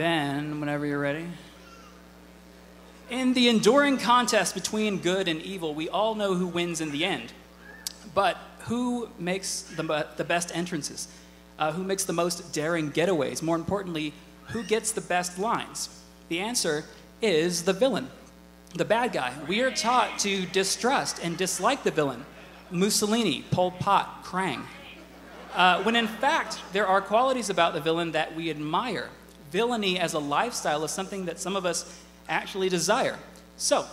Ben, whenever you're ready. In the enduring contest between good and evil, we all know who wins in the end. But who makes the best entrances? Who makes the most daring getaways? More importantly, who gets the best lines? The answer is the villain, the bad guy. We are taught to distrust and dislike the villain. Mussolini, Pol Pot, Krang. When in fact, there are qualities about the villain that we admire. Villainy as a lifestyle is something that some of us actually desire. So,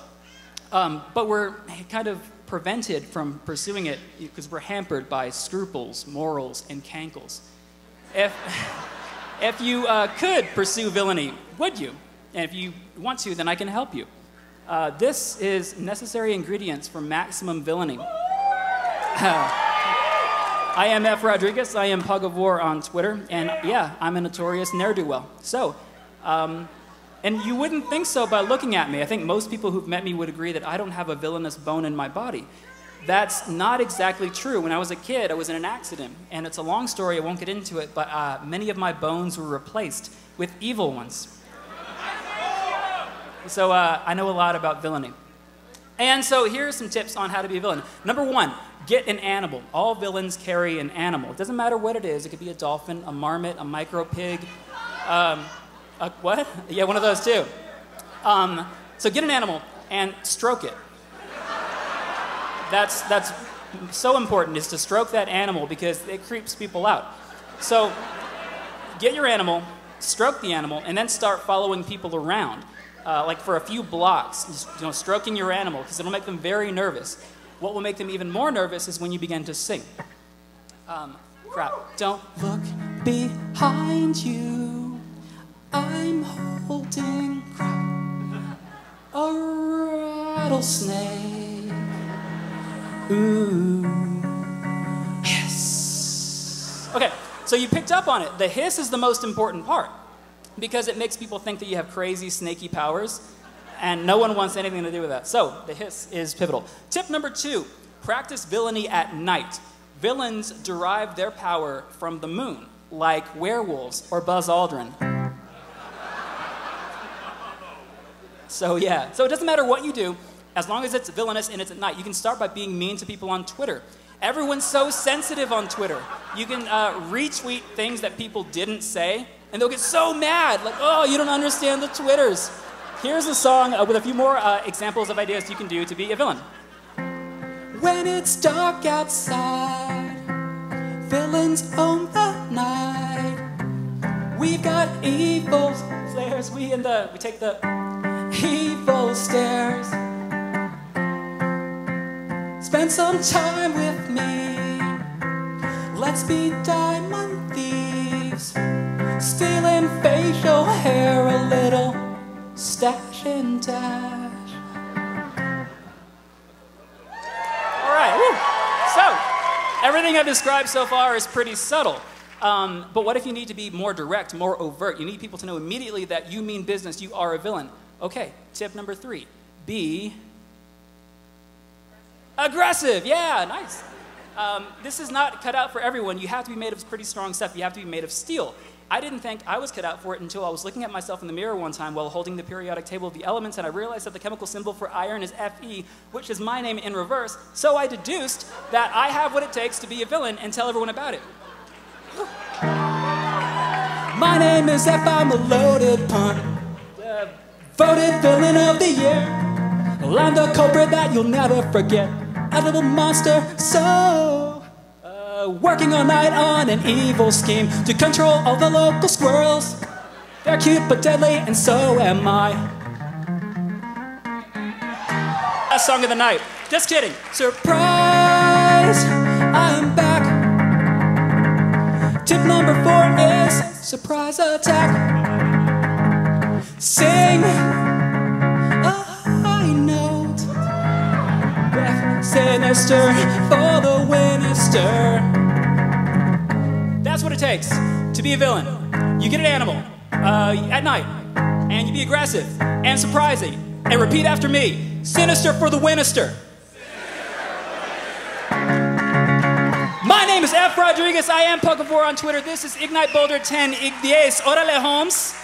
but we're kind of prevented from pursuing it because we're hampered by scruples, morals, and cankles. If you could pursue villainy, would you? And if you want to, then I can help you. This is necessary ingredients for maximum villainy. I am F. Rodriguez. I am Pug of War on Twitter. And yeah, I'm a notorious ne'er-do-well. So, and you wouldn't think so by looking at me. I think most people who've met me would agree that I don't have a villainous bone in my body. That's not exactly true. When I was a kid, I was in an accident. And it's a long story, I won't get into it, but many of my bones were replaced with evil ones. So I know a lot about villainy. And so here are some tips on how to be a villain. Number one, get an animal. All villains carry an animal. It doesn't matter what it is. It could be a dolphin, a marmot, a micro pig. A what? Yeah, one of those too. So get an animal and stroke it. That's so important, is to stroke that animal because it creeps people out. So get your animal, stroke the animal, and then start following people around. Like for a few blocks, just, stroking your animal, because it'll make them very nervous. What will make them even more nervous is when you begin to sing. Crap. Don't look behind you. I'm holding a rattlesnake. Ooh. Hiss. Okay, so you picked up on it. The hiss is the most important part, because it makes people think that you have crazy, snaky powers, and no one wants anything to do with that. So the hiss is pivotal. Tip number two, practice villainy at night. Villains derive their power from the moon, like werewolves or Buzz Aldrin. So yeah, so it doesn't matter what you do, as long as it's villainous and it's at night. You can start by being mean to people on Twitter. Everyone's so sensitive on Twitter. You can retweet things that people didn't say, and they'll get so mad, like, oh, you don't understand the Twitters. Here's a song with a few more examples of ideas you can do to be a villain. When it's dark outside, villains own the night. We've got evil flares, we take the evil stairs. Spend some time with me. Let's be diamond thieves, stealing facial hair, a little stash and dash. All right, woo. So everything I've described so far is pretty subtle. But what if you need to be more direct, more overt? You need people to know immediately that you mean business, you are a villain. Okay, tip number three, be aggressive. Yeah, nice. This is not cut out for everyone. You have to be made of pretty strong stuff. You have to be made of steel. I didn't think I was cut out for it until I was looking at myself in the mirror one time while holding the periodic table of the elements, and I realized that the chemical symbol for iron is Fe, which is my name in reverse, so I deduced that I have what it takes to be a villain and tell everyone about it. My name is F, I'm a loaded pun. Voted villain of the year. Well, I'm the culprit that you'll never forget. A little monster, so working all night on an evil scheme to control all the local squirrels. They're cute but deadly, and so am I. Last song of the night. Just kidding. Surprise, I'm back. Tip number 4 is surprise attack. Sing a high note, sinister for the winister. That's what it takes to be a villain. You get an animal at night, and you be aggressive and surprising, and repeat after me, sinister for the winister. My name is F. Rodriguez. I am Pug of War on Twitter. This is Ignite Boulder 10 Igdies. Orale, Holmes.